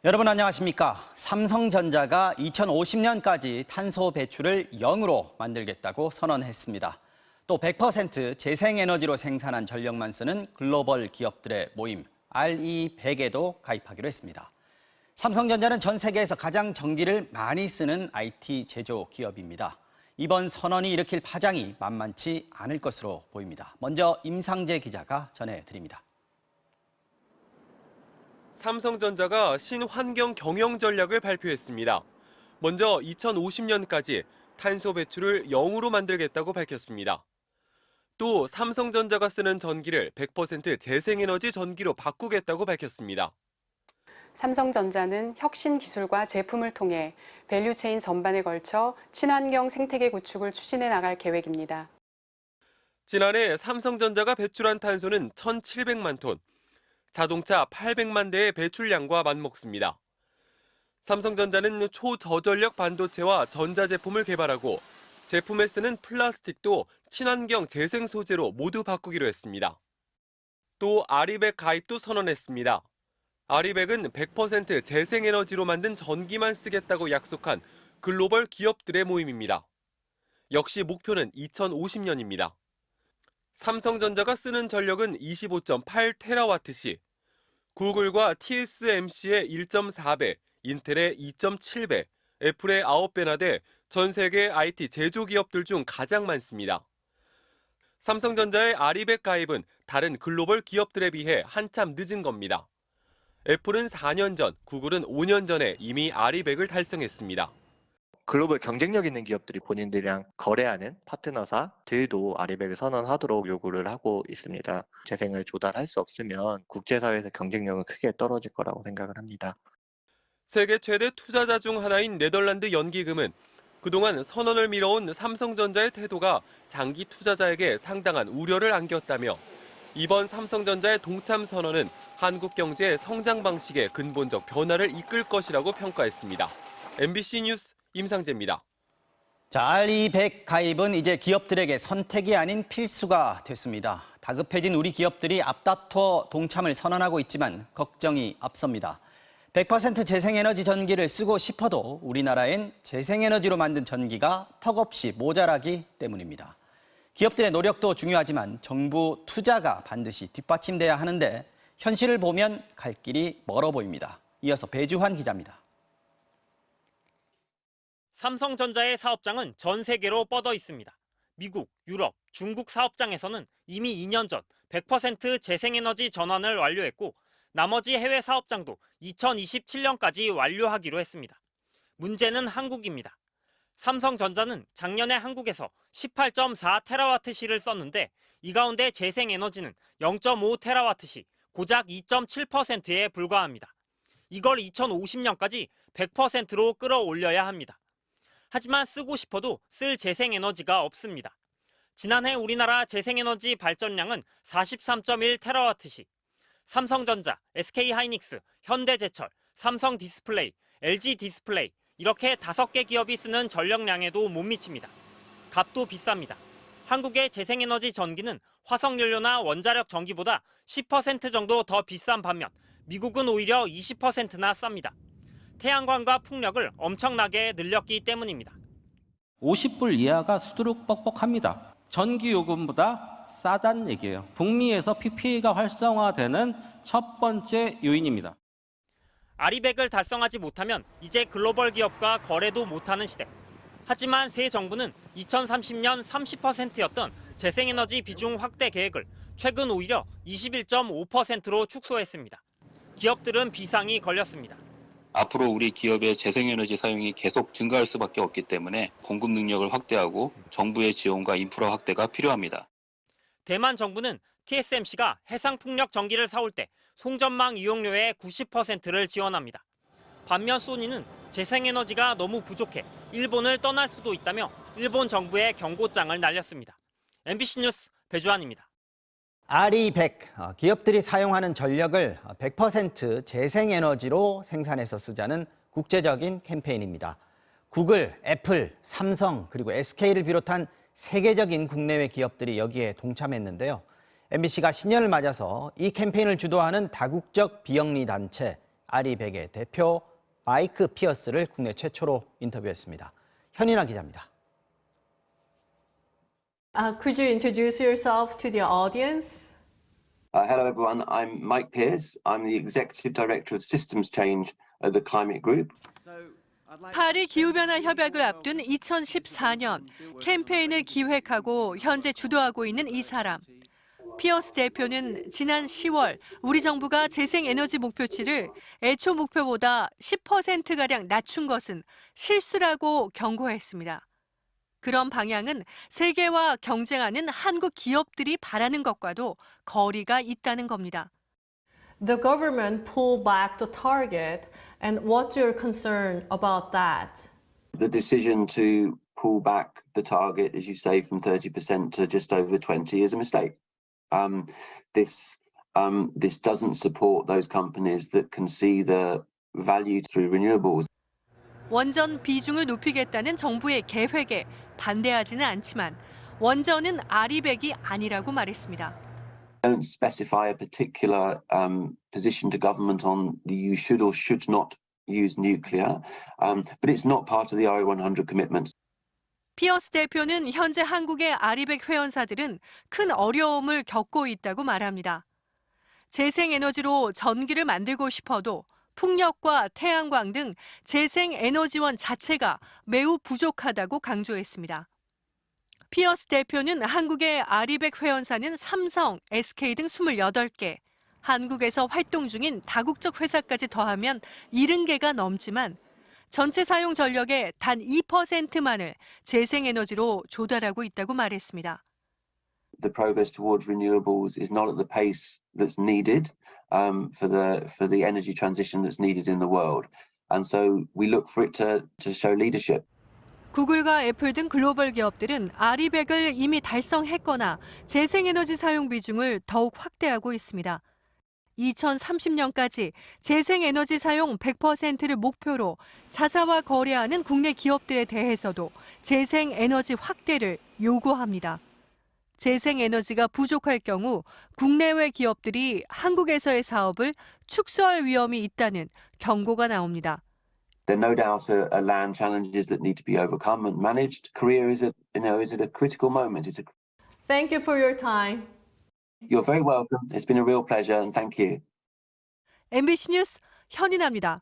여러분 안녕하십니까? 삼성전자가 2050년까지 탄소 배출을 0으로 만들겠다고 선언했습니다. 또 100% 재생에너지로 생산한 전력만 쓰는 글로벌 기업들의 모임 RE100에도 가입하기로 했습니다. 삼성전자는 전 세계에서 가장 전기를 많이 쓰는 IT 제조 기업입니다. 이번 선언이 일으킬 파장이 만만치 않을 것으로 보입니다. 먼저 임상재 기자가 전해드립니다. 삼성전자가 신환경 경영 전략을 발표했습니다. 먼저 2050년까지 탄소 배출을 0으로 만들겠다고 밝혔습니다. 또 삼성전자가 쓰는 전기를 100% 재생에너지 전기로 바꾸겠다고 밝혔습니다. 삼성전자는 혁신 기술과 제품을 통해 밸류체인 전반에 걸쳐 친환경 생태계 구축을 추진해 나갈 계획입니다. 지난해 삼성전자가 배출한 탄소는 1,700만 톤, 자동차 800만 대의 배출량과 맞먹습니다. 삼성전자는 초저전력 반도체와 전자제품을 개발하고 제품에 쓰는 플라스틱도 친환경 재생 소재로 모두 바꾸기로 했습니다. 또 아리백 가입도 선언했습니다. 아리백은 100% 재생에너지로 만든 전기만 쓰겠다고 약속한 글로벌 기업들의 모임입니다. 역시 목표는 2050년입니다. 삼성전자가 쓰는 전력은 25.8TWh, 구글과 TSMC의 1.4배, 인텔의 2.7배, 애플의 9배나 돼 전 세계 IT 제조 기업들 중 가장 많습니다. 삼성전자의 아리백 가입은 다른 글로벌 기업들에 비해 한참 늦은 겁니다. 애플은 4년 전, 구글은 5년 전에 이미 아리백을 달성했습니다. 글로벌 경쟁력 있는 기업들이 본인들이랑 거래하는 파트너사들도 아리백을 선언하도록 요구를 하고 있습니다. 재생을 조달할 수 없으면 국제사회에서 경쟁력은 크게 떨어질 거라고 생각을 합니다. 세계 최대 투자자 중 하나인 네덜란드 연기금은 그동안 선언을 미뤄온 삼성전자의 태도가 장기 투자자에게 상당한 우려를 안겼다며 이번 삼성전자의 동참 선언은 한국 경제의 성장 방식의 근본적 변화를 이끌 것이라고 평가했습니다. MBC 뉴스 임상재입니다. 자, RE100 가입은 이제 기업들에게 선택이 아닌 필수가 됐습니다. 다급해진 우리 기업들이 앞다퉈 동참을 선언하고 있지만 걱정이 앞섭니다. 100% 재생에너지 전기를 쓰고 싶어도 우리나라엔 재생에너지로 만든 전기가 턱없이 모자라기 때문입니다. 기업들의 노력도 중요하지만 정부 투자가 반드시 뒷받침돼야 하는데 현실을 보면 갈 길이 멀어 보입니다. 이어서 배주환 기자입니다. 삼성전자의 사업장은 전 세계로 뻗어 있습니다. 미국, 유럽, 중국 사업장에서는 이미 2년 전 100% 재생에너지 전환을 완료했고 나머지 해외 사업장도 2027년까지 완료하기로 했습니다. 문제는 한국입니다. 삼성전자는 작년에 한국에서 18.4TWh를 썼는데 이 가운데 재생에너지는 0.5TWh, 고작 2.7%에 불과합니다. 이걸 2050년까지 100%로 끌어올려야 합니다. 하지만 쓰고 싶어도 쓸 재생에너지가 없습니다. 지난해 우리나라 재생에너지 발전량은 43.1TWh, 삼성전자, SK하이닉스, 현대제철, 삼성디스플레이, LG디스플레이 이렇게 5개 기업이 쓰는 전력량에도 못 미칩니다. 값도 비쌉니다. 한국의 재생에너지 전기는 화석연료나 원자력 전기보다 10% 정도 더 비싼 반면 미국은 오히려 20%나 쌉니다. 태양광과 풍력을 엄청나게 늘렸기 때문입니다. 50불 이하가 수두룩 뻑뻑합니다. 전기요금보다 싸다는 얘기예요. 북미에서 PPA가 활성화되는 첫 번째 요인입니다. 아리백을 달성하지 못하면 이제 글로벌 기업과 거래도 못하는 시대. 하지만 새 정부는 2030년 30%였던 재생에너지 비중 확대 계획을 최근 오히려 21.5%로 축소했습니다. 기업들은 비상이 걸렸습니다. 앞으로 우리 기업의 재생에너지 사용이 계속 증가할 수밖에 없기 때문에 공급 능력을 확대하고 정부의 지원과 인프라 확대가 필요합니다. 대만 정부는 TSMC가 해상풍력 전기를 사올 때 송전망 이용료의 90%를 지원합니다. 반면 소니는 재생에너지가 너무 부족해 일본을 떠날 수도 있다며 일본 정부에 경고장을 날렸습니다. MBC 뉴스 배주환입니다. RE100, 기업들이 사용하는 전력을 100% 재생에너지로 생산해서 쓰자는 국제적인 캠페인입니다. 구글, 애플, 삼성, 그리고 SK를 비롯한 세계적인 국내외 기업들이 여기에 동참했는데요. MBC가 신년을 맞아서 이 캠페인을 주도하는 다국적 비영리 단체 아리백의 대표 마이크 피어스를 국내 최초로 인터뷰했습니다. 현인아 기자입니다. Could you introduce yourself to the audience? Hello, everyone. I'm Mike Pearce. I'm the Executive Director of Systems Change at the Climate Group. 파리 기후변화 협약을 앞둔 2014년 캠페인을 기획하고 현재 주도하고 있는 이 사람. 피어스 대표는 지난 10월 우리 정부가 재생에너지 목표치를 애초 목표보다 10%가량 낮춘 것은 실수라고 경고했습니다. 그런 방향은 세계와 경쟁하는 한국 기업들이 바라는 것과도 거리가 있다는 겁니다. The government pulled back the target, and what's your concern about that? The decision to pull back the target, as you say, from 30% to just over 20% is a mistake. This doesn't support those companies that can see the value through renewables. 원전 비중을 높이겠다는 정부의 계획에 반대하지는 않지만 원전은 아리백이 아니라고 말했습니다. Don't specify a particular position to government on you should or should not use nuclear, but it's not part of the RE100 commitments. 피어스 대표는 현재 한국의 아리백 회원사들은 큰 어려움을 겪고 있다고 말합니다. 재생에너지로 전기를 만들고 싶어도 풍력과 태양광 등 재생에너지원 자체가 매우 부족하다고 강조했습니다. 피어스 대표는 한국의 아리백 회원사는 삼성, SK 등 28개, 한국에서 활동 중인 다국적 회사까지 더하면 70개가 넘지만 전체 사용 전력의 단 2%만을 재생에너지로 조달하고 있다고 말했습니다. The progress towards renewables is not at the pace that's needed for the energy transition that's needed in the world, and so we look for it to show leadership. 구글과 애플 등 글로벌 기업들은 아리백을 이미 달성했거나 재생에너지 사용 비중을 더욱 확대하고 있습니다. 2030년까지 재생에너지 사용 100%를 목표로 자사와 거래하는 국내 기업들에 대해서도 재생에너지 확대를 요구합니다. 재생에너지가 부족할 경우 국내외 기업들이 한국에서의 사업을 축소할 위험이 있다는 경고가 나옵니다. There are no doubt are land challenges that need to be overcome and managed. Korea is at a critical moment. Thank you for your time. You're very welcome. It's been a real pleasure and thank you. MBC 뉴스 현인아입니다.